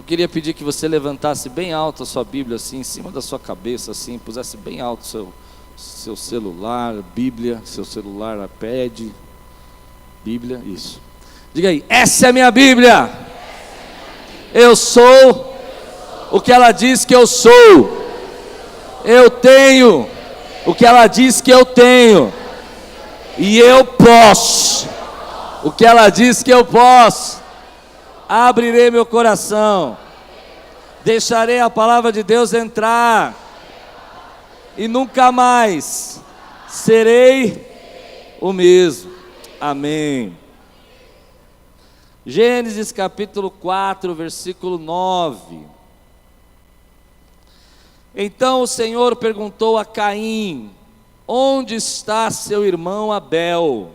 Eu queria pedir que você levantasse bem alto a sua Bíblia, assim, em cima da sua cabeça, assim, pusesse bem alto seu celular, Bíblia, seu celular, iPad, Bíblia, isso. Diga aí, essa é a minha Bíblia. Eu sou o que ela diz que eu sou. Eu tenho o que ela diz que eu tenho. E eu posso o que ela diz que eu posso. Abrirei meu coração, deixarei a palavra de Deus entrar, e nunca mais serei o mesmo. Amém. Gênesis capítulo 4, versículo 9. Então o Senhor perguntou a Caim: onde está seu irmão Abel?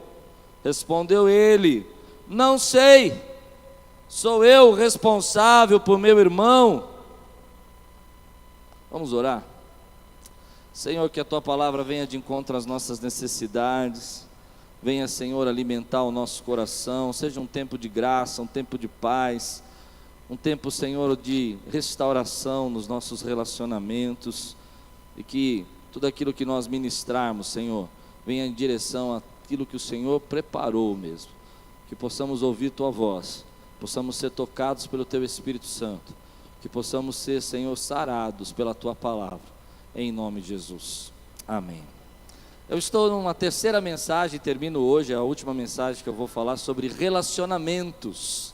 Respondeu ele: não sei. Sou eu responsável por meu irmão? Vamos orar? Senhor, que a Tua palavra venha de encontro às nossas necessidades. Venha, Senhor, alimentar o nosso coração. Seja um tempo de graça, um tempo de paz. Um tempo, Senhor, de restauração nos nossos relacionamentos. E que tudo aquilo que nós ministrarmos, Senhor, venha em direção àquilo que o Senhor preparou mesmo. Que possamos ouvir Tua voz. Possamos ser tocados pelo Teu Espírito Santo, que possamos ser, Senhor, sarados pela Tua palavra, em nome de Jesus, amém. Eu estou numa terceira mensagem, termino hoje, a última mensagem que eu vou falar sobre relacionamentos.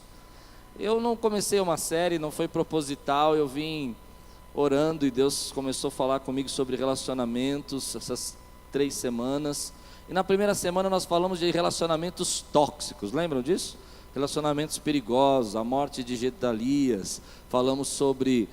Eu não comecei uma série, não foi proposital, eu vim orando e Deus começou a falar comigo sobre relacionamentos, essas 3 semanas, e na primeira semana nós falamos de relacionamentos tóxicos, lembram disso? Relacionamentos perigosos, a morte de Gedalias. Falamos sobre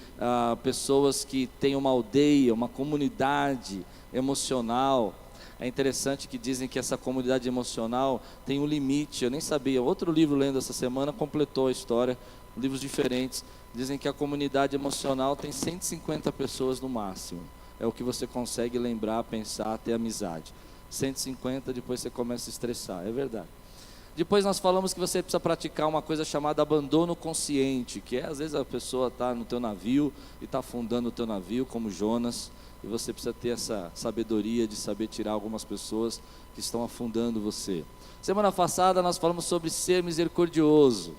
pessoas que têm uma aldeia, uma comunidade emocional. É interessante que dizem que essa comunidade emocional tem um limite, eu nem sabia. Outro livro lendo essa semana completou a história, livros diferentes. Dizem que a comunidade emocional tem 150 pessoas no máximo. É o que você consegue lembrar, pensar, ter amizade. 150, depois você começa a estressar, é verdade. Depois nós falamos que você precisa praticar uma coisa chamada abandono consciente, que é às vezes a pessoa está no teu navio e está afundando o teu navio, como Jonas, e você precisa ter essa sabedoria de saber tirar algumas pessoas que estão afundando você. Semana passada nós falamos sobre ser misericordioso,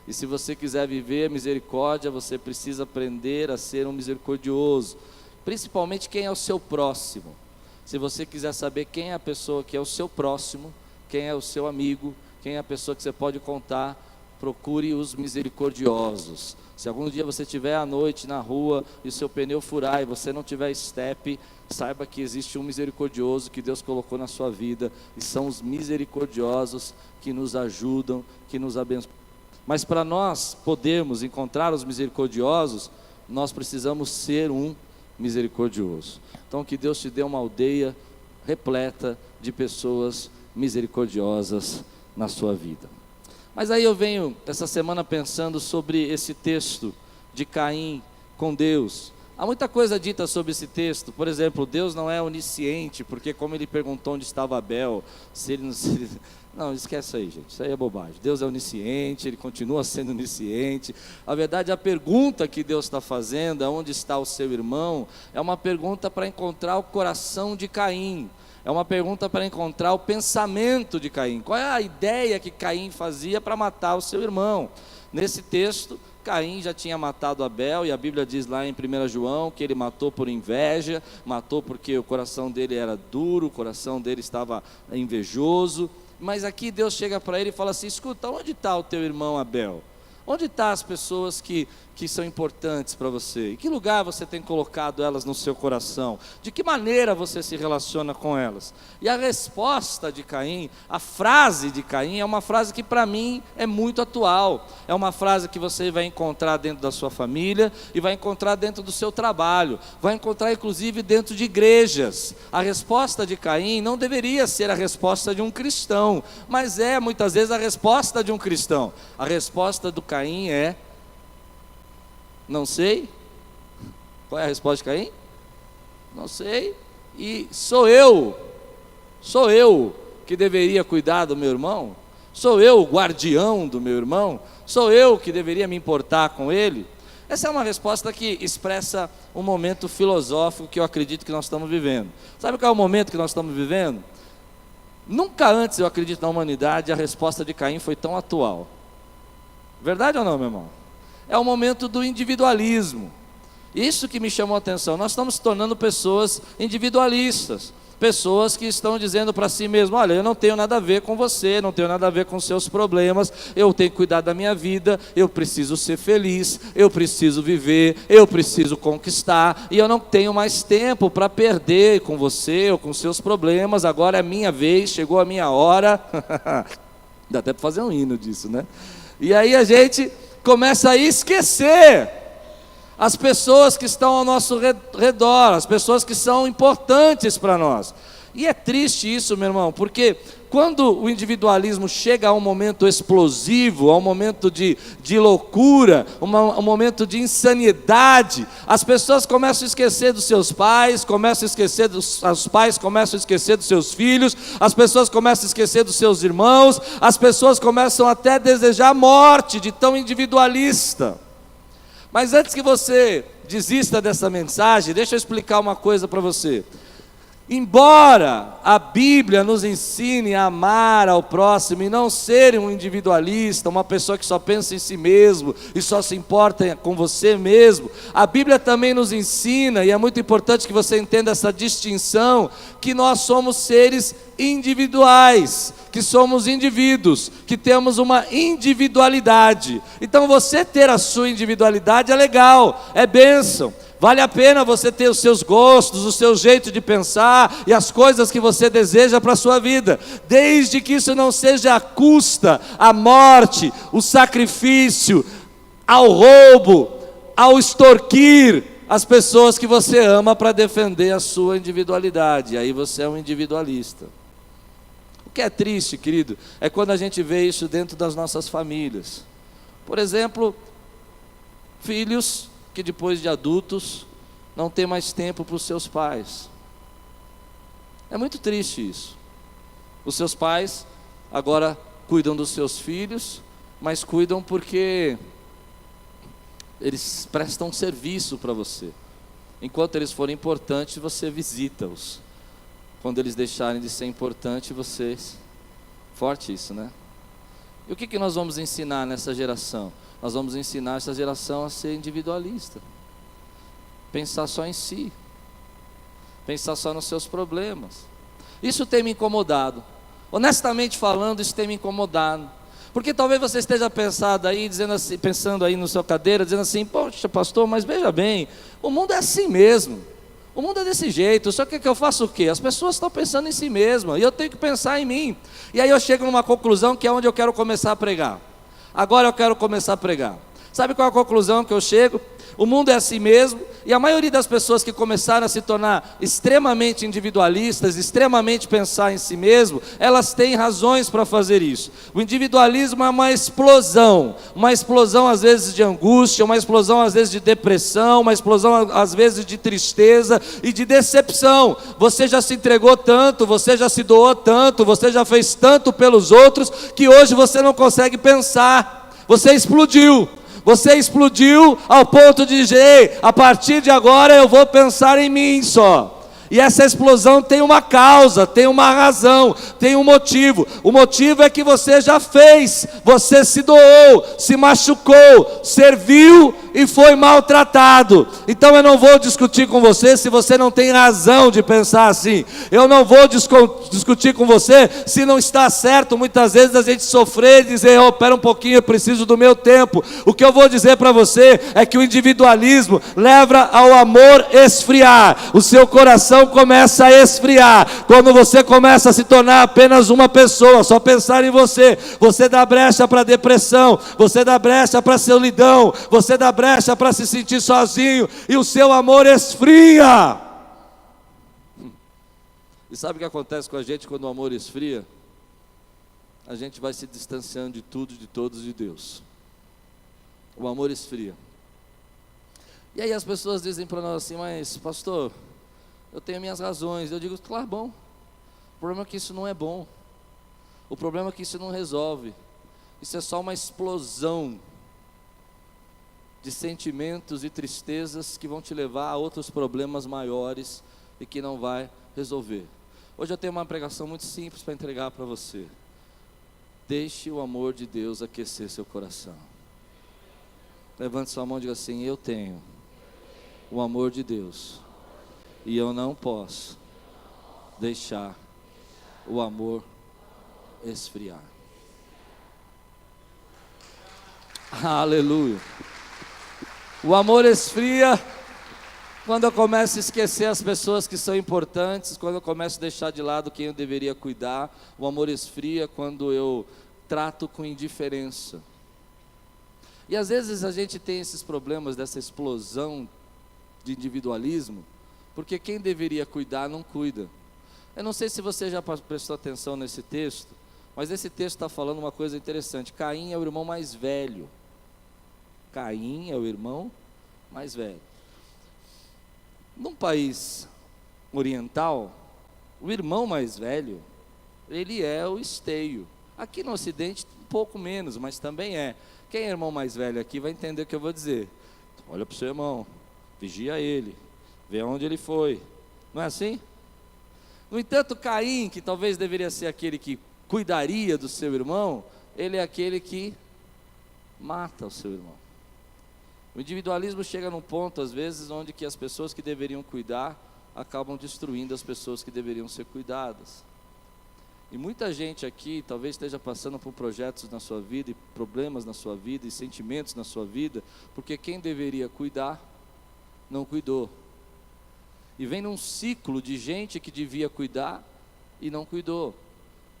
e se você quiser viver misericórdia, você precisa aprender a ser um misericordioso, principalmente quem é o seu próximo. Se você quiser saber quem é a pessoa que é o seu próximo, quem é o seu amigo, quem é a pessoa que você pode contar, procure os misericordiosos. Se algum dia você estiver à noite na rua e o seu pneu furar e você não tiver estepe, saiba que existe um misericordioso que Deus colocou na sua vida, e são os misericordiosos que nos ajudam, que nos abençoam. Mas para nós podermos encontrar os misericordiosos, nós precisamos ser um misericordioso. Então que Deus te dê uma aldeia repleta de pessoas misericordiosas na sua vida. Mas aí eu venho essa semana pensando sobre esse texto de Caim com Deus. Há muita coisa dita sobre esse texto. Por exemplo, Deus não é onisciente, porque como ele perguntou onde estava Abel, não, esquece isso aí, gente, isso aí é bobagem. Deus é onisciente, Ele continua sendo onisciente. A verdade, a pergunta que Deus está fazendo, onde está o seu irmão, é uma pergunta para encontrar o coração de Caim. É uma pergunta para encontrar o pensamento de Caim. Qual é a ideia que Caim fazia para matar o seu irmão? Nesse texto, Caim já tinha matado Abel, e a Bíblia diz lá em 1 João que ele matou por inveja, matou porque o coração dele era duro, o coração dele estava invejoso. Mas aqui Deus chega para ele e fala assim: escuta, onde está o teu irmão Abel? Onde estão as pessoas que são importantes para você? Em que lugar você tem colocado elas no seu coração? De que maneira você se relaciona com elas? E a resposta de Caim, a frase de Caim, é uma frase que para mim é muito atual. É uma frase que você vai encontrar dentro da sua família e vai encontrar dentro do seu trabalho. Vai encontrar inclusive dentro de igrejas. A resposta de Caim não deveria ser a resposta de um cristão, mas é muitas vezes a resposta de um cristão. A resposta do Caim é: não sei. Qual é a resposta de Caim? Não sei. E sou eu que deveria cuidar do meu irmão? Sou eu o guardião do meu irmão? Sou eu que deveria me importar com ele? Essa é uma resposta que expressa um momento filosófico que eu acredito que nós estamos vivendo. Sabe qual é o momento que nós estamos vivendo? Nunca antes, eu acredito, na humanidade, a resposta de Caim foi tão atual. Verdade ou não, meu irmão? É o momento do individualismo. Isso que me chamou a atenção. Nós estamos se tornando pessoas individualistas. Pessoas que estão dizendo para si mesmo: olha, eu não tenho nada a ver com você, não tenho nada a ver com seus problemas, eu tenho que cuidar da minha vida, eu preciso ser feliz, eu preciso viver, eu preciso conquistar, e eu não tenho mais tempo para perder com você ou com seus problemas. Agora é a minha vez, chegou a minha hora. Dá até para fazer um hino disso, né? E aí a gente começa a esquecer as pessoas que estão ao nosso redor, as pessoas que são importantes para nós. E é triste isso, meu irmão, porque quando o individualismo chega a um momento explosivo, a um momento de loucura, um momento de insanidade, as pessoas começam a esquecer dos seus pais, os pais começam a esquecer dos seus filhos, as pessoas começam a esquecer dos seus irmãos, as pessoas começam até a desejar a morte de tão individualista. Mas antes que você desista dessa mensagem, deixa eu explicar uma coisa para você. Embora a Bíblia nos ensine a amar ao próximo e não ser um individualista, uma pessoa que só pensa em si mesmo e só se importa com você mesmo, a Bíblia também nos ensina, e é muito importante que você entenda essa distinção, que nós somos seres individuais, que somos indivíduos, que temos uma individualidade. Então você ter a sua individualidade é legal, é bênção. Vale a pena você ter os seus gostos, o seu jeito de pensar e as coisas que você deseja para a sua vida, desde que isso não seja à custa, à morte, o sacrifício, ao roubo, ao extorquir as pessoas que você ama para defender a sua individualidade. Aí você é um individualista. O que é triste, querido, é quando a gente vê isso dentro das nossas famílias. Por exemplo, filhos que depois de adultos não tem mais tempo para os seus pais. É muito triste isso. Os seus pais agora cuidam dos seus filhos, mas cuidam porque eles prestam serviço para você. Enquanto eles forem importantes, você visita-os. Quando eles deixarem de ser importantes, vocês... Forte isso, né? E o que nós vamos ensinar nessa geração? Nós vamos ensinar essa geração a ser individualista, pensar só em si, pensar só nos seus problemas. Isso tem me incomodado, honestamente falando, isso tem me incomodado, porque talvez você esteja pensando aí no seu cadeira, dizendo assim: poxa pastor, mas veja bem, o mundo é assim mesmo, o mundo é desse jeito, só que eu faço o quê? As pessoas estão pensando em si mesmas, e eu tenho que pensar em mim. E aí eu chego numa conclusão que é onde eu quero começar a pregar. Agora eu quero começar a pregar. Sabe qual é a conclusão que eu chego? O mundo é assim mesmo, e a maioria das pessoas que começaram a se tornar extremamente individualistas, extremamente pensar em si mesmo, elas têm razões para fazer isso. O individualismo é uma explosão às vezes de angústia, uma explosão às vezes de depressão, uma explosão às vezes de tristeza e de decepção. Você já se entregou tanto, você já se doou tanto, você já fez tanto pelos outros, que hoje você não consegue pensar, você explodiu. Você explodiu ao ponto de dizer: a partir de agora eu vou pensar em mim só. E essa explosão tem uma causa, tem uma razão, tem um motivo. O motivo é que você já fez, você se doou, se machucou, serviu e foi maltratado. Então eu não vou discutir com você se você não tem razão de pensar assim. Eu não vou discutir com você se não está certo muitas vezes a gente sofrer e dizer: oh, espera um pouquinho, eu preciso do meu tempo. O que eu vou dizer para você é que o individualismo leva ao amor esfriar. O seu coração começa a esfriar quando você começa a se tornar apenas uma pessoa, só pensar em você. Você dá brecha para depressão, você dá brecha para solidão, você dá brecha para se sentir sozinho, e o seu amor esfria. E sabe o que acontece com a gente quando o amor esfria? A gente vai se distanciando de tudo, de todos, de Deus. O amor esfria. E aí as pessoas dizem para nós assim: mas pastor, eu tenho minhas razões. Eu digo: claro, bom. O problema é que isso não é bom. O problema é que isso não resolve. Isso é só uma explosão de sentimentos e tristezas que vão te levar a outros problemas maiores e que não vai resolver. Hoje eu tenho uma pregação muito simples para entregar para você. Deixe o amor de Deus aquecer seu coração. Levante sua mão e diga assim: eu tenho o amor de Deus e eu não posso deixar o amor esfriar. Aleluia. O amor esfria quando eu começo a esquecer as pessoas que são importantes, quando eu começo a deixar de lado quem eu deveria cuidar. O amor esfria quando eu trato com indiferença. E às vezes a gente tem esses problemas dessa explosão de individualismo, porque quem deveria cuidar não cuida. Eu não sei se você já prestou atenção nesse texto, mas esse texto está falando uma coisa interessante. Caim é o irmão mais velho. Caim é o irmão mais velho. Num país oriental, o irmão mais velho, ele é o esteio. Aqui no Ocidente, um pouco menos, mas também é. Quem é irmão mais velho aqui vai entender o que eu vou dizer. Olha para o seu irmão, vigia ele, vê onde ele foi. Não é assim? No entanto, Caim, que talvez deveria ser aquele que cuidaria do seu irmão, ele é aquele que mata o seu irmão. O individualismo chega num ponto, às vezes, onde que as pessoas que deveriam cuidar acabam destruindo as pessoas que deveriam ser cuidadas. E muita gente aqui talvez esteja passando por projetos na sua vida, e problemas na sua vida, e sentimentos na sua vida, porque quem deveria cuidar, não cuidou. E vem num ciclo de gente que devia cuidar e não cuidou.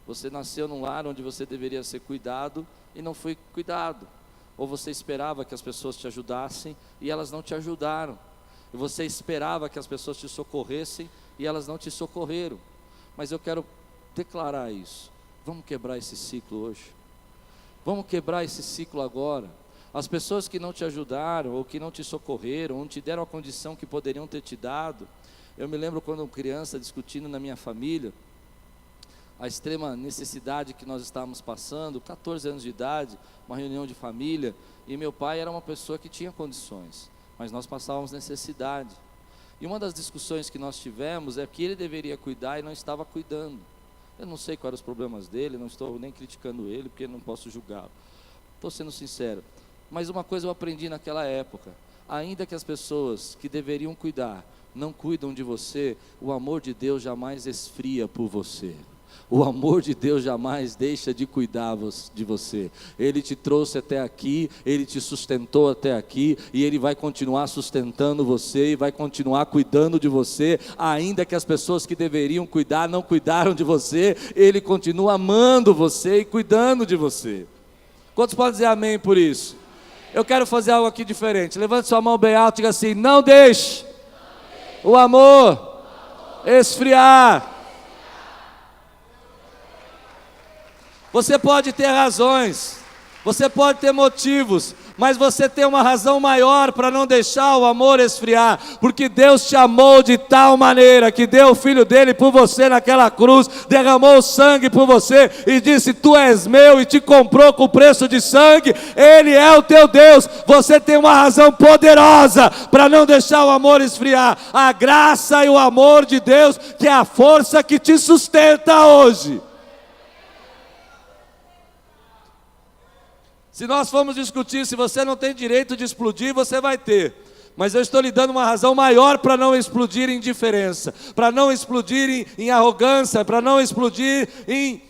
Você nasceu num lar onde você deveria ser cuidado e não foi cuidado. Ou você esperava que as pessoas te ajudassem e elas não te ajudaram. E você esperava que as pessoas te socorressem e elas não te socorreram. Mas eu quero declarar isso. Vamos quebrar esse ciclo hoje. Vamos quebrar esse ciclo agora. As pessoas que não te ajudaram ou que não te socorreram, ou não te deram a condição que poderiam ter te dado. Eu me lembro quando criança discutindo na minha família a extrema necessidade que nós estávamos passando, 14 anos de idade, uma reunião de família, e meu pai era uma pessoa que tinha condições, mas nós passávamos necessidade. E uma das discussões que nós tivemos é que ele deveria cuidar e não estava cuidando. Eu não sei quais eram os problemas dele, não estou nem criticando ele, porque não posso julgá-lo. Estou sendo sincero. Mas uma coisa eu aprendi naquela época: ainda que as pessoas que deveriam cuidar não cuidam de você, o amor de Deus jamais esfria por você. O amor de Deus jamais deixa de cuidar de você. Ele te trouxe até aqui, Ele te sustentou até aqui, e Ele vai continuar sustentando você, e vai continuar cuidando de você, ainda que as pessoas que deveriam cuidar não cuidaram de você. Ele continua amando você e cuidando de você. Quantos podem dizer amém por isso? Eu quero fazer algo aqui diferente. Levante sua mão bem alta e diga assim: não deixe o amor esfriar. Você pode ter razões, você pode ter motivos, mas você tem uma razão maior para não deixar o amor esfriar, porque Deus te amou de tal maneira que deu o Filho dele por você naquela cruz, derramou sangue por você e disse: tu és meu, e te comprou com preço de sangue. Ele é o teu Deus. Você tem uma razão poderosa para não deixar o amor esfriar: a graça e o amor de Deus, que é a força que te sustenta hoje. Se nós formos discutir se você não tem direito de explodir, você vai ter. Mas eu estou lhe dando uma razão maior para não explodir em indiferença, para não explodir em arrogância, para não explodir em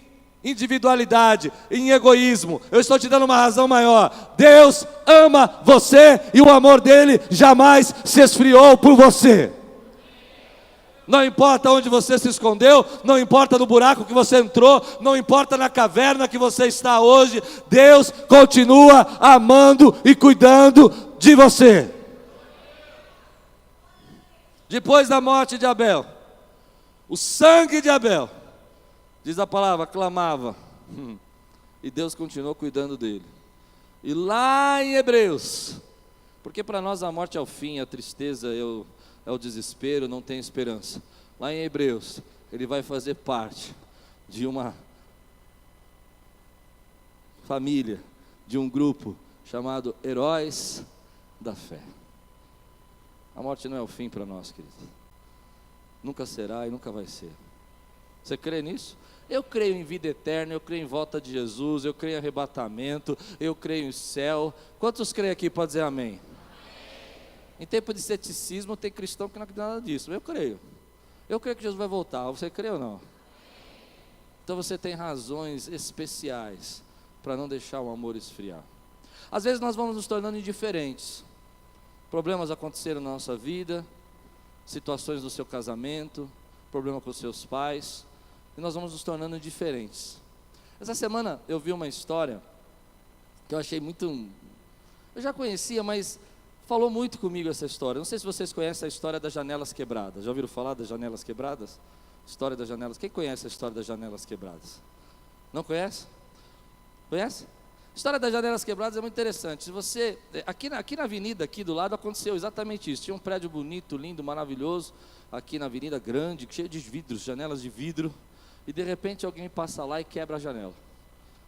individualidade, em egoísmo. Eu estou te dando uma razão maior. Deus ama você e o amor dele jamais se esfriou por você. Não importa onde você se escondeu, não importa no buraco que você entrou, não importa na caverna que você está hoje, Deus continua amando e cuidando de você. Depois da morte de Abel, o sangue de Abel, diz a palavra, clamava, e Deus continuou cuidando dele. E lá em Hebreus, porque para nós a morte é o fim, a tristeza é o desespero, não tem esperança. Lá em Hebreus, ele vai fazer parte de uma família, de um grupo chamado heróis da fé. A morte não é o fim para nós, querido. Nunca será e nunca vai ser. Você crê nisso? Eu creio em vida eterna, eu creio em volta de Jesus, eu creio em arrebatamento, eu creio em céu. Quantos creem aqui? Pode dizer amém? Amém. Em tempo de ceticismo tem cristão que não acredita nada disso. Eu creio. Eu creio que Jesus vai voltar. Você crê ou não? Então você tem razões especiais para não deixar o amor esfriar. Às vezes nós vamos nos tornando indiferentes. Problemas aconteceram na nossa vida, situações do seu casamento, problema com os seus pais, e nós vamos nos tornando indiferentes. Essa semana eu vi uma história que eu achei muito... Eu já conhecia, mas falou muito comigo essa história. Não sei se vocês conhecem a história das janelas quebradas. Já ouviram falar das janelas quebradas? História das janelas. Quem conhece a história das janelas quebradas? Não conhece? Conhece? A história das janelas quebradas é muito interessante. Se você, aqui na avenida, aqui do lado, aconteceu exatamente isso. Tinha um prédio bonito, lindo, maravilhoso, aqui na avenida grande, cheio de vidros, janelas de vidro, e de repente alguém passa lá e quebra a janela,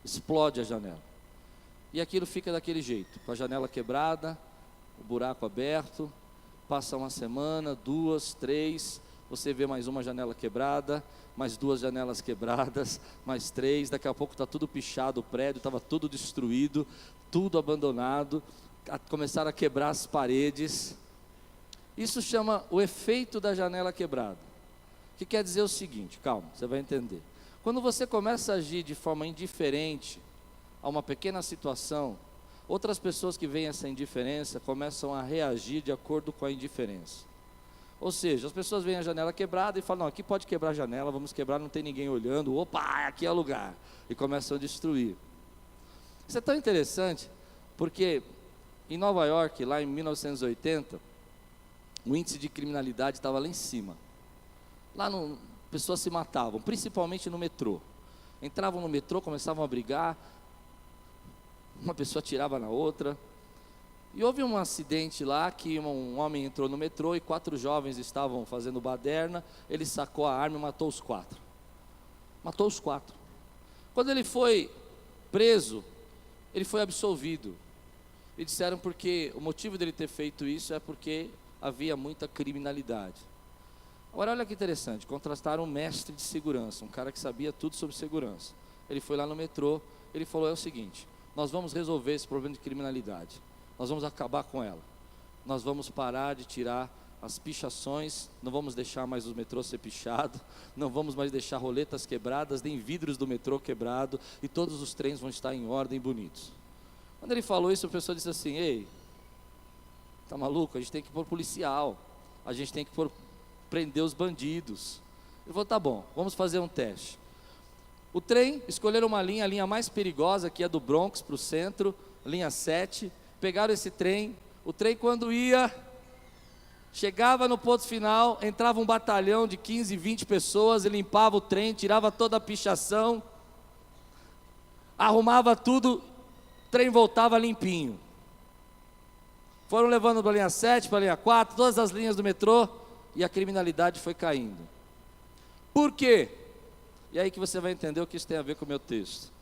explode a janela, e aquilo fica daquele jeito, com a janela quebrada, o buraco aberto. Passa uma semana, 2, 3, você vê mais uma janela quebrada, mais 2 janelas quebradas, mais 3, daqui a pouco está tudo pichado, o prédio estava tudo destruído, tudo abandonado, começaram a quebrar as paredes. Isso chama o efeito da janela quebrada, que quer dizer o seguinte, calma, você vai entender. Quando você começa a agir de forma indiferente a uma pequena situação, outras pessoas que veem essa indiferença começam a reagir de acordo com a indiferença. Ou seja, as pessoas veem a janela quebrada e falam, não, aqui pode quebrar a janela, vamos quebrar, não tem ninguém olhando, opa, aqui é o lugar, e começam a destruir. Isso é tão interessante, porque em Nova York, lá em 1980, o índice de criminalidade estava lá em cima. Lá pessoas se matavam, principalmente no metrô. Entravam no metrô, começavam a brigar, uma pessoa atirava na outra. E houve um acidente lá que um homem entrou no metrô e 4 jovens estavam fazendo baderna. Ele sacou a arma e matou os 4. Matou os 4. Quando ele foi preso, ele foi absolvido. E disseram porque o motivo dele ter feito isso é porque havia muita criminalidade. Agora olha que interessante, contrastaram um mestre de segurança, um cara que sabia tudo sobre segurança. Ele foi lá no metrô, ele falou, é o seguinte, nós vamos resolver esse problema de criminalidade. Nós vamos acabar com ela. Nós vamos parar de tirar as pichações, não vamos deixar mais o metrô ser pichado, não vamos mais deixar roletas quebradas, nem vidros do metrô quebrado, e todos os trens vão estar em ordem, bonitos. Quando ele falou isso, a pessoa disse assim, ei, tá maluco? A gente tem que pôr policial, a gente tem que prender os bandidos. Ele falou, tá bom, vamos fazer um teste. O trem, escolheram uma linha, a linha mais perigosa, que é do Bronx para o centro, linha 7, pegaram esse trem, o trem quando ia, chegava no ponto final, entrava um batalhão de 15, 20 pessoas, e limpava o trem, tirava toda a pichação, arrumava tudo, o trem voltava limpinho. Foram levando para a linha 7, para a linha 4, todas as linhas do metrô, e a criminalidade foi caindo. Por quê? E aí que você vai entender o que isso tem a ver com o meu texto.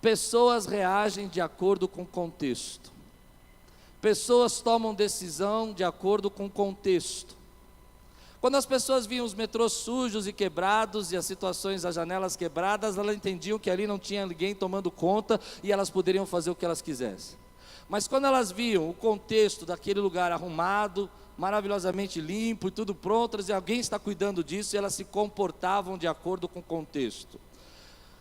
Pessoas reagem de acordo com o contexto. Pessoas tomam decisão de acordo com o contexto. Quando as pessoas viam os metrôs sujos e quebrados e as situações, as janelas quebradas, elas entendiam que ali não tinha ninguém tomando conta e elas poderiam fazer o que elas quisessem. Mas quando elas viam o contexto daquele lugar arrumado, maravilhosamente limpo e tudo pronto, elas diziam, alguém está cuidando disso, e elas se comportavam de acordo com o contexto.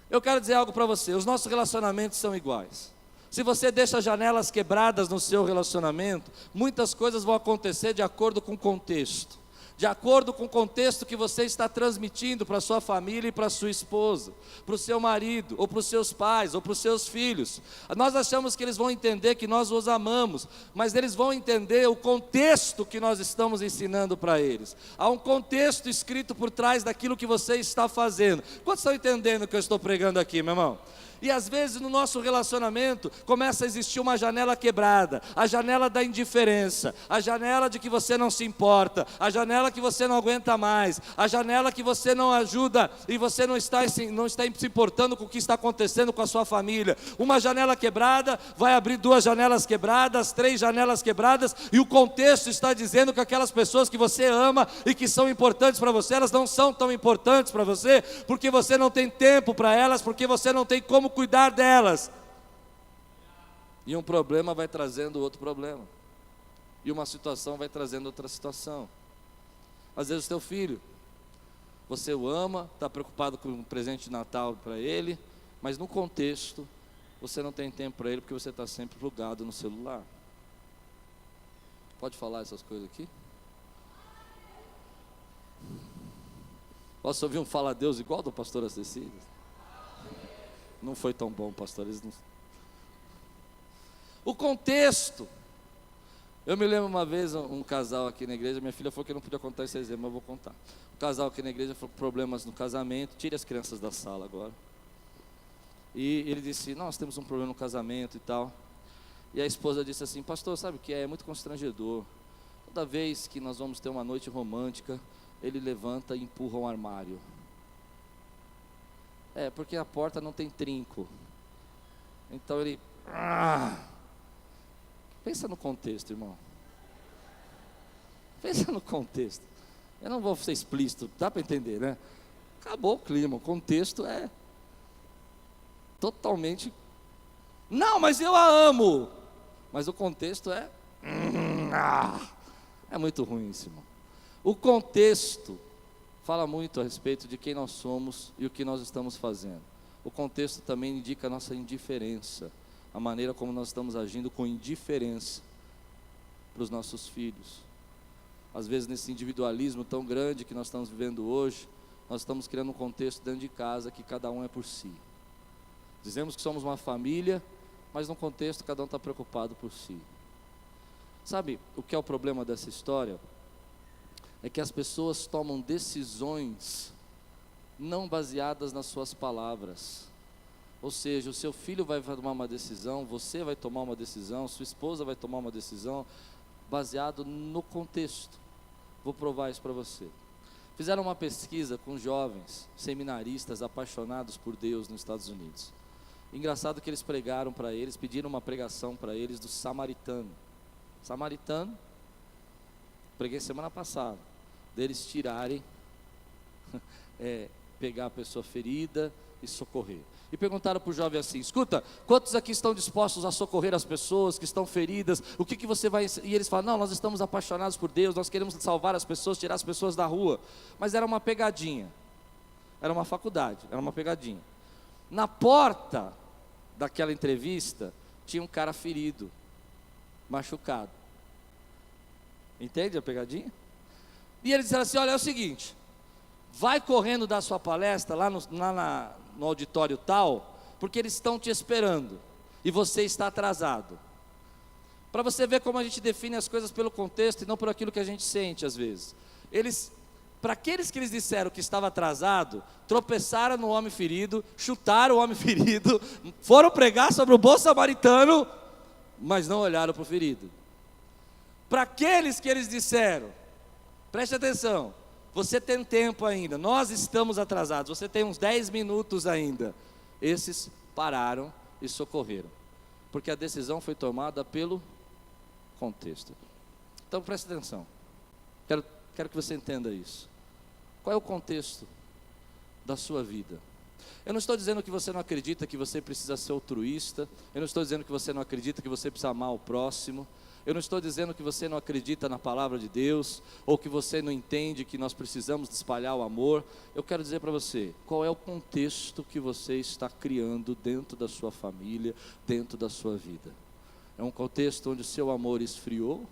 Eu quero dizer algo para você, os nossos relacionamentos são iguais. Se você deixa janelas quebradas no seu relacionamento, muitas coisas vão acontecer de acordo com o contexto. De acordo com o contexto que você está transmitindo para a sua família e para a sua esposa, para o seu marido, ou para os seus pais, ou para os seus filhos. Nós achamos que eles vão entender que nós os amamos, mas eles vão entender o contexto que nós estamos ensinando para eles. Há um contexto escrito por trás daquilo que você está fazendo. Quantos estão entendendo o que eu estou pregando aqui, meu irmão? E às vezes no nosso relacionamento começa a existir uma janela quebrada, a janela da indiferença, a janela de que você não se importa, a janela que você não aguenta mais, a janela que você não ajuda e você não está se importando com o que está acontecendo com a sua família. Uma janela quebrada vai abrir 2 janelas quebradas, 3 janelas quebradas, e o contexto está dizendo que aquelas pessoas que você ama e que são importantes para você, elas não são tão importantes para você, porque você não tem tempo para elas, porque você não tem como cuidar delas. E um problema vai trazendo outro problema, e uma situação vai trazendo outra situação. Às vezes o teu filho, você o ama, está preocupado com um presente de Natal para ele, mas no contexto, você não tem tempo para ele, porque você está sempre plugado no celular. Pode falar essas coisas aqui? Posso ouvir um fala a Deus igual do pastor Acessílio? Não foi tão bom, pastor. O contexto. Eu me lembro uma vez, um casal aqui na igreja, minha filha falou que eu não podia contar esse exemplo, mas eu vou contar. Um casal aqui na igreja falou problemas no casamento, tire as crianças da sala agora. E ele disse, nós temos um problema no casamento e tal. E a esposa disse assim, pastor, sabe o que é? É muito constrangedor. Toda vez que nós vamos ter uma noite romântica, ele levanta e empurra um armário. Porque a porta não tem trinco. Então ele... Pensa no contexto, irmão. Pensa no contexto. Eu não vou ser explícito, dá para entender, né? Acabou o clima, o contexto é totalmente... Não, mas eu a amo. Mas o contexto é... É muito ruim isso, irmão. O contexto fala muito a respeito de quem nós somos e o que nós estamos fazendo. O contexto também indica a nossa indiferença, a maneira como nós estamos agindo com indiferença para os nossos filhos. Às vezes nesse individualismo tão grande que nós estamos vivendo hoje, nós estamos criando um contexto dentro de casa que cada um é por si. Dizemos que somos uma família, mas no contexto cada um está preocupado por si. Sabe o que é o problema dessa história? É que as pessoas tomam decisões não baseadas nas suas palavras. Ou seja, o seu filho vai tomar uma decisão, você vai tomar uma decisão, sua esposa vai tomar uma decisão, baseado no contexto. Vou provar isso para você. Fizeram uma pesquisa com jovens seminaristas apaixonados por Deus nos Estados Unidos. Engraçado que eles pregaram para eles, pediram uma pregação para eles do samaritano. Samaritano, preguei semana passada, deles tirarem, pegar a pessoa ferida e socorrer. E perguntaram para o jovem assim, escuta, quantos aqui estão dispostos a socorrer as pessoas que estão feridas? O que você vai... E eles falam, não, nós estamos apaixonados por Deus, nós queremos salvar as pessoas, tirar as pessoas da rua. Mas era uma pegadinha, era uma faculdade, era uma pegadinha. Na porta daquela entrevista, tinha um cara ferido, machucado. Entende a pegadinha? E eles disseram assim, olha, é o seguinte, vai correndo da sua palestra lá no auditório tal, porque eles estão te esperando, e você está atrasado. Para você ver como a gente define as coisas pelo contexto, e não por aquilo que a gente sente às vezes. Para aqueles que eles disseram que estava atrasado, tropeçaram no homem ferido, chutaram o homem ferido, foram pregar sobre o bom samaritano, mas não olharam para o ferido. Para aqueles que eles disseram, preste atenção, você tem tempo ainda, nós estamos atrasados, você tem uns 10 minutos ainda. Esses pararam e socorreram, porque a decisão foi tomada pelo contexto. Então preste atenção, quero que você entenda isso. Qual é o contexto da sua vida? Eu não estou dizendo que você não acredita que você precisa ser altruísta, eu não estou dizendo que você não acredita que você precisa amar o próximo, eu não estou dizendo que você não acredita na palavra de Deus, ou que você não entende que nós precisamos espalhar o amor. Eu quero dizer para você, qual é o contexto que você está criando dentro da sua família, dentro da sua vida? É um contexto onde o seu amor esfriou,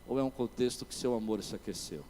ou é um contexto que seu amor se aqueceu?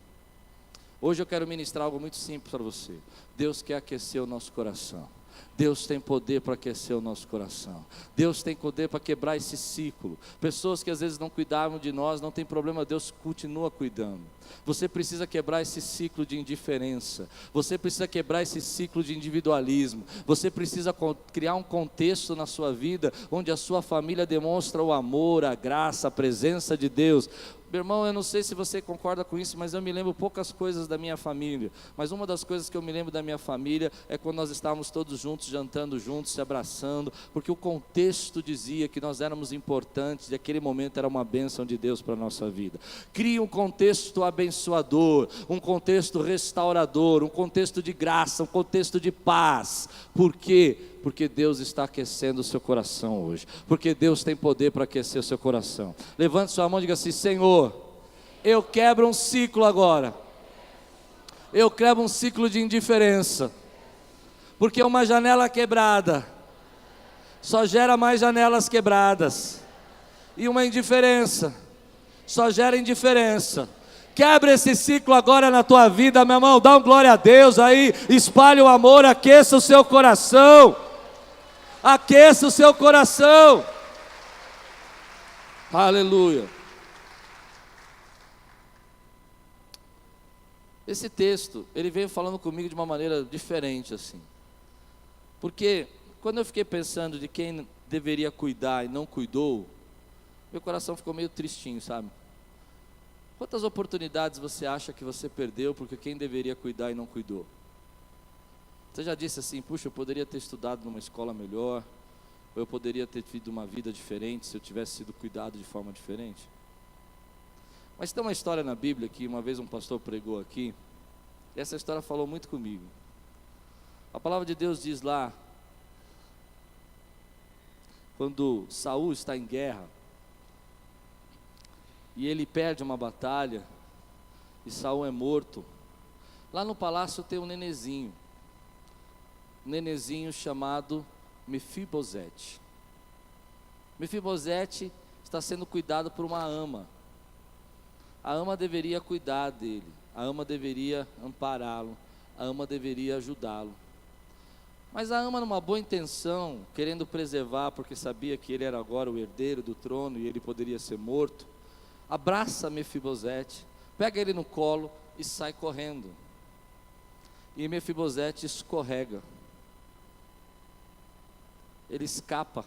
Hoje eu quero ministrar algo muito simples para você. Deus quer aquecer o nosso coração. Deus tem poder para aquecer o nosso coração. Deus tem poder para quebrar esse ciclo. Pessoas que às vezes não cuidavam de nós, não tem problema, Deus continua cuidando. Você precisa quebrar esse ciclo de indiferença. Você precisa quebrar esse ciclo de individualismo. Você precisa criar um contexto na sua vida onde a sua família demonstra o amor, a graça, a presença de Deus. Meu irmão, eu não sei se você concorda com isso, mas eu me lembro poucas coisas da minha família. Mas uma das coisas que eu me lembro da minha família é quando nós estávamos todos juntos, jantando juntos, se abraçando, porque o contexto dizia que nós éramos importantes e aquele momento era uma bênção de Deus para a nossa vida. Crie um contexto abençoador, um contexto restaurador, um contexto de graça, um contexto de paz. Por quê? Porque Deus está aquecendo o seu coração hoje, porque Deus tem poder para aquecer o seu coração. Levante sua mão e diga assim: Senhor, eu quebro um ciclo agora, eu quebro um ciclo de indiferença, porque uma janela quebrada só gera mais janelas quebradas, e uma indiferença só gera indiferença. Quebra esse ciclo agora na tua vida, meu irmão, dá um glória a Deus aí, espalhe o amor, aqueça o seu coração. Aqueça o seu coração. Aleluia. Esse texto, ele veio falando comigo de uma maneira diferente assim. Porque quando eu fiquei pensando de quem deveria cuidar e não cuidou, meu coração ficou meio tristinho, sabe? Quantas oportunidades você acha que você perdeu porque quem deveria cuidar e não cuidou? Você já disse assim: puxa, eu poderia ter estudado numa escola melhor, ou eu poderia ter tido uma vida diferente se eu tivesse sido cuidado de forma diferente? Mas tem uma história na Bíblia que uma vez um pastor pregou aqui, e essa história falou muito comigo. A palavra de Deus diz lá, quando Saul está em guerra, e ele perde uma batalha, e Saul é morto, lá no palácio tem um nenezinho chamado Mefibosete. Mefibosete está sendo cuidado por uma ama. A ama deveria cuidar dele, a ama deveria ampará-lo, a ama deveria ajudá-lo. Mas a ama, numa boa intenção, querendo preservar, porque sabia que ele era agora o herdeiro do trono e ele poderia ser morto, abraça Mefibosete, pega ele no colo e sai correndo. E Mefibosete escorrega. Ele escapa,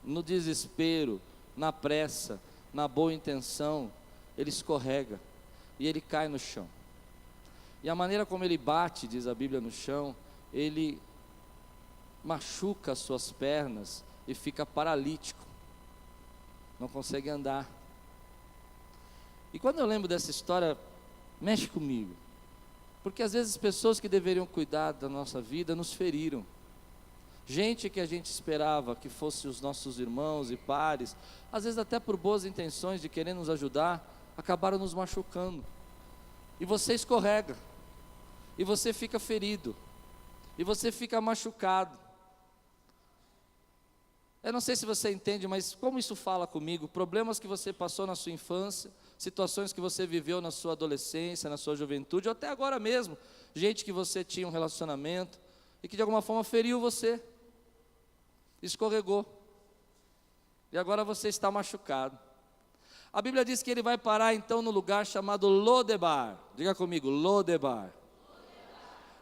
no desespero, na pressa, na boa intenção, ele escorrega e ele cai no chão. E a maneira como ele bate, diz a Bíblia, no chão, ele machuca as suas pernas e fica paralítico, não consegue andar. E quando eu lembro dessa história, mexe comigo, porque às vezes pessoas que deveriam cuidar da nossa vida nos feriram. Gente que a gente esperava que fosse os nossos irmãos e pares, às vezes até por boas intenções de querer nos ajudar, acabaram nos machucando. E você escorrega, e você fica ferido, e você fica machucado. Eu não sei se você entende, mas como isso fala comigo, problemas que você passou na sua infância, situações que você viveu na sua adolescência, na sua juventude, ou até agora mesmo, gente que você tinha um relacionamento, e que de alguma forma feriu você, escorregou, e agora você está machucado. A Bíblia diz que ele vai parar então no lugar chamado Lodebar. Diga comigo, Lodebar.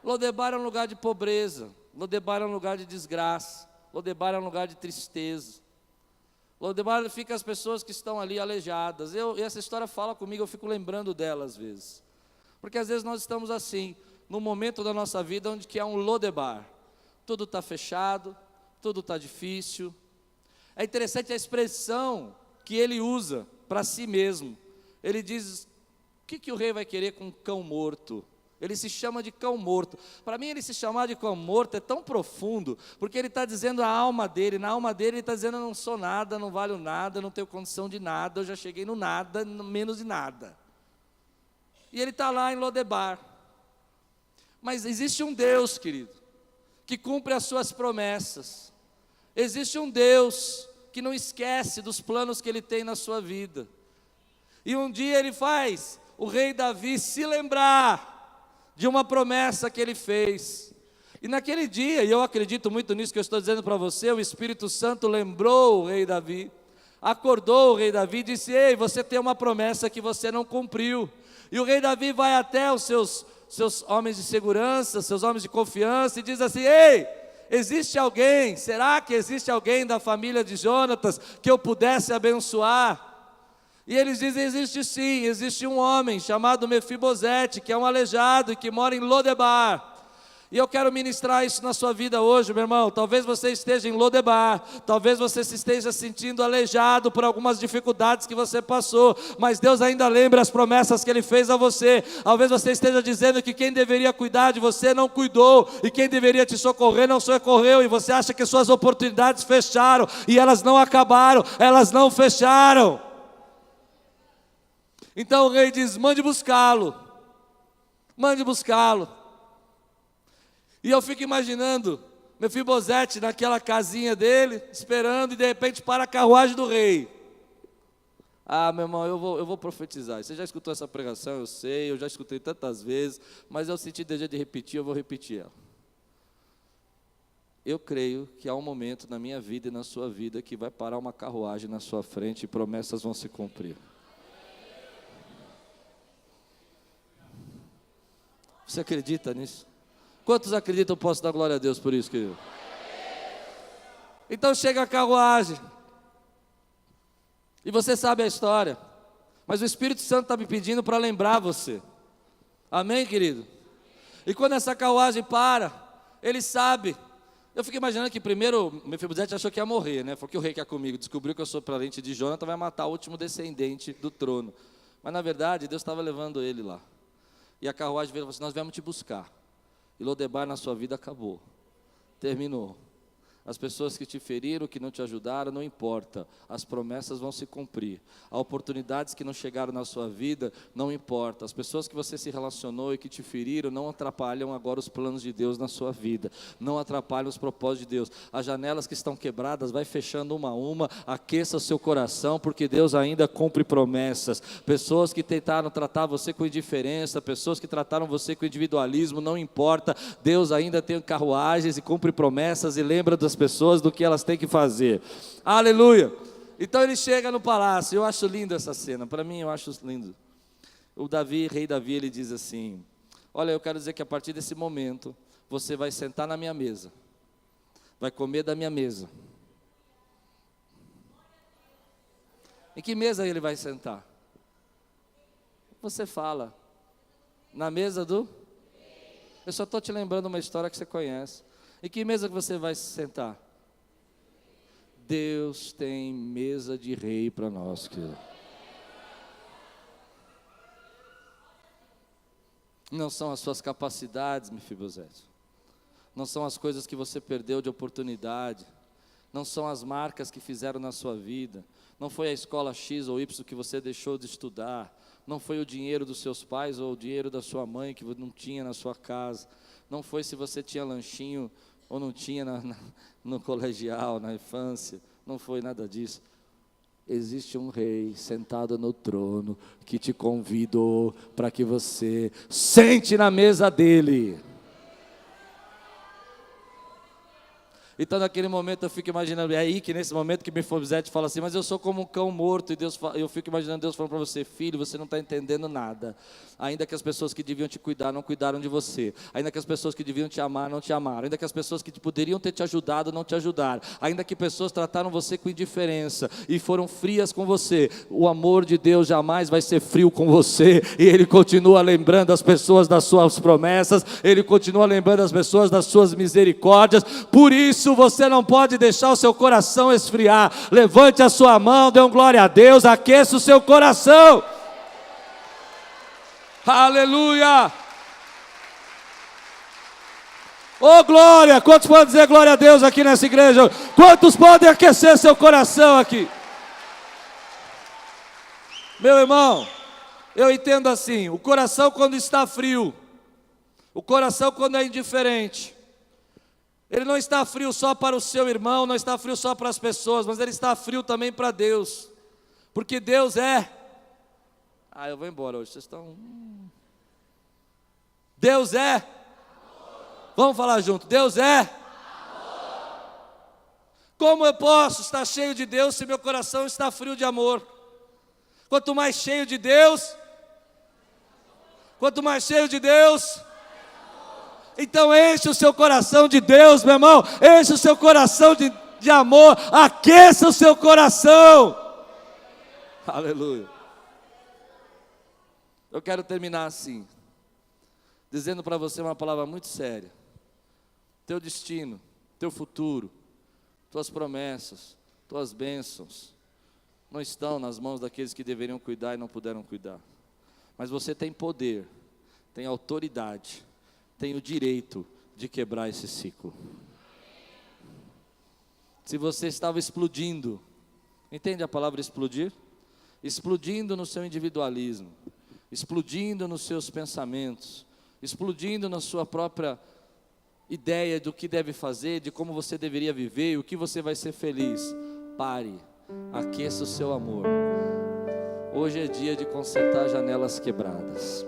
Lodebar é um lugar de pobreza, Lodebar é um lugar de desgraça, Lodebar é um lugar de tristeza. Lodebar fica as pessoas que estão ali aleijadas. E essa história fala comigo, eu fico lembrando dela às vezes, porque às vezes nós estamos assim, num momento da nossa vida onde que é um Lodebar, tudo está fechado, tudo está difícil. É interessante a expressão que ele usa para si mesmo. Ele diz: o que o rei vai querer com um cão morto? Ele se chama de cão morto. Para mim, ele se chamar de cão morto é tão profundo, porque ele está dizendo a alma dele, na alma dele ele está dizendo: eu não sou nada, não valho nada, não tenho condição de nada, eu já cheguei no nada, no menos de nada. E ele está lá em Lodebar. Mas existe um Deus, querido, que cumpre as suas promessas. Existe um Deus que não esquece dos planos que Ele tem na sua vida. E um dia Ele faz o rei Davi se lembrar de uma promessa que ele fez. E naquele dia, e eu acredito muito nisso que eu estou dizendo para você, o Espírito Santo lembrou o rei Davi, acordou o rei Davi e disse: ei, você tem uma promessa que você não cumpriu. E o rei Davi vai até os seus homens de segurança, seus homens de confiança, e diz assim: ei, existe alguém, será que existe alguém da família de Jonatas que eu pudesse abençoar? E eles dizem: existe sim, existe um homem chamado Mefibosete, que é um aleijado e que mora em Lodebar. E eu quero ministrar isso na sua vida hoje, meu irmão. Talvez você esteja em Lodebar, talvez você se esteja sentindo aleijado por algumas dificuldades que você passou, mas Deus ainda lembra as promessas que Ele fez a você. Talvez você esteja dizendo que quem deveria cuidar de você não cuidou, e quem deveria te socorrer não socorreu, e você acha que suas oportunidades fecharam, e elas não acabaram, elas não fecharam. Então o rei diz: mande buscá-lo, mande buscá-lo. E eu fico imaginando Mefibosete naquela casinha dele, esperando, e de repente para a carruagem do rei. Ah, meu irmão, eu vou profetizar. Você já escutou essa pregação, eu sei, eu já escutei tantas vezes, mas eu senti desejo de repetir, eu vou repetir ela. Eu creio que há um momento na minha vida e na sua vida que vai parar uma carruagem na sua frente e promessas vão se cumprir. Você acredita nisso? Quantos acreditam? Eu posso dar glória a Deus por isso, querido? Então chega a carruagem, e você sabe a história, mas o Espírito Santo está me pedindo para lembrar você. Amém, querido? E quando essa carruagem para, ele sabe. Eu fico imaginando que primeiro Mefibosete achou que ia morrer, né? Falou: que o rei quer comigo, descobriu que eu sou parente de Jonathan, vai matar o último descendente do trono. Mas na verdade Deus estava levando ele lá. E a carruagem veio e falou assim: nós viemos te buscar. E Lodebar na sua vida acabou, terminou. As pessoas que te feriram, que não te ajudaram, não importa, as promessas vão se cumprir. Há oportunidades que não chegaram na sua vida, não importa. As pessoas que você se relacionou e que te feriram, não atrapalham agora os planos de Deus na sua vida, não atrapalham os propósitos de Deus. As janelas que estão quebradas, vai fechando uma a uma, aqueça o seu coração, porque Deus ainda cumpre promessas. Pessoas que tentaram tratar você com indiferença, pessoas que trataram você com individualismo, não importa, Deus ainda tem carruagens e cumpre promessas e lembra das pessoas do que elas têm que fazer. Aleluia. Então ele chega no palácio. Eu acho lindo essa cena. Para mim eu acho lindo. O rei Davi, ele diz assim: olha, eu quero dizer que a partir desse momento você vai sentar na minha mesa, vai comer da minha mesa. Em que mesa ele vai sentar? Você fala: na mesa do... Eu só estou te lembrando uma história que você conhece. Em que mesa que você vai se sentar? Deus tem mesa de rei para nós, querido. Não são as suas capacidades, Mefibosete. Não são as coisas que você perdeu de oportunidade. Não são as marcas que fizeram na sua vida. Não foi a escola X ou Y que você deixou de estudar. Não foi o dinheiro dos seus pais ou o dinheiro da sua mãe que não tinha na sua casa. Não foi se você tinha lanchinho ou não tinha no colegial, na infância. Não foi nada disso. Existe um rei sentado no trono que te convidou para que você sente na mesa dele. Então naquele momento eu fico imaginando, é aí que nesse momento que Mefibosete fala assim: mas eu sou como um cão morto, e eu fico imaginando Deus falando para você: filho, você não está entendendo nada. Ainda que as pessoas que deviam te cuidar não cuidaram de você, ainda que as pessoas que deviam te amar não te amaram, ainda que as pessoas que poderiam ter te ajudado não te ajudaram, ainda que pessoas trataram você com indiferença e foram frias com você, o amor de Deus jamais vai ser frio com você, e Ele continua lembrando as pessoas das suas promessas, Ele continua lembrando as pessoas das suas misericórdias. Por isso você não pode deixar o seu coração esfriar. Levante a sua mão, dê um glória a Deus, aqueça o seu coração. Aleluia. Oh glória, quantos podem dizer glória a Deus aqui nessa igreja? Quantos podem aquecer seu coração aqui? Meu irmão, eu entendo assim: o coração quando está frio, o coração quando é indiferente, ele não está frio só para o seu irmão, não está frio só para as pessoas, mas ele está frio também para Deus, porque Deus é... eu vou embora hoje, vocês estão... Deus é... Vamos falar junto. Deus é amor. Como eu posso estar cheio de Deus se meu coração está frio de amor? Quanto mais cheio de Deus, então enche o seu coração de Deus, meu irmão. Enche o seu coração de amor. Aqueça o seu coração. Aleluia. Eu quero terminar assim, dizendo para você uma palavra muito séria. Teu destino, teu futuro, tuas promessas, tuas bênçãos, não estão nas mãos daqueles que deveriam cuidar e não puderam cuidar. Mas você tem poder, tem autoridade, tem o direito de quebrar esse ciclo. Se você estava explodindo, entende a palavra explodir? Explodindo no seu individualismo, explodindo nos seus pensamentos, explodindo na sua própria ideia do que deve fazer, de como você deveria viver, o que você vai ser feliz. Pare, aqueça o seu amor. Hoje é dia de consertar janelas quebradas.